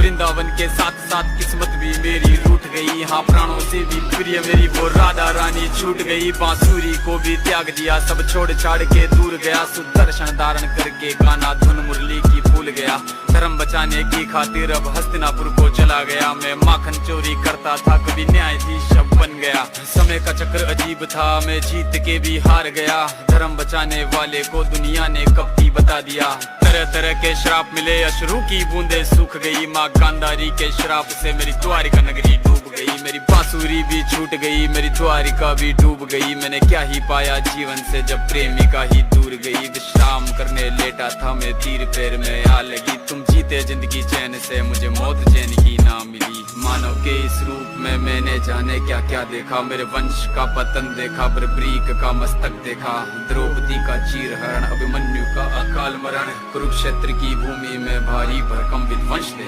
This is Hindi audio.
वृंदावन के साथ साथ किस्मत भी मेरी रूठ गई। हाँ, प्राणों से भी प्रिय मेरी वो राधा रानी छूट गई। बांसुरी को भी त्याग दिया, सब छोड़ छाड़ के दूर गया। सुदर्शन धारण करके गाना धुन मुरली की भूल गया। धर्म बचाने की खातिर अब हस्तिनापुर को चला गया। मैं माखन चोरी करता था, कभी न्यायाधीश अब बन गया। समय का चक्र अजीब था, मैं जीत के भी हार गया। धर्म बचाने वाले को दुनिया ने कपटी बता दिया। तरह तरह के श्राप मिले, अश्रु की बूंदे सूख गई। माँ गांधारी के श्राप से मेरी द्वारिका नगरी डूब गई। मेरी बांसुरी भी छूट गई, मेरी द्वारिका भी डूब गई। मैंने क्या ही पाया जीवन से जब प्रेमिका ही दूर गई। विश्राम करने लेटा था मैं, तीर पैर में आ लगी। तुम जीते जिंदगी चैन से, मुझे मौत चैन की ना मिली। मानव के इस रूप में मैंने जाने क्या क्या देखा। मेरे वंश का पतन देखा, बर्बरीक का मस्तक देखा। द्रौपदी का चीरहरण, अभिमन्यु का अकाल मरण। कुरुक्षेत्र की भूमि में भारी भरकम विध्वंस देखा।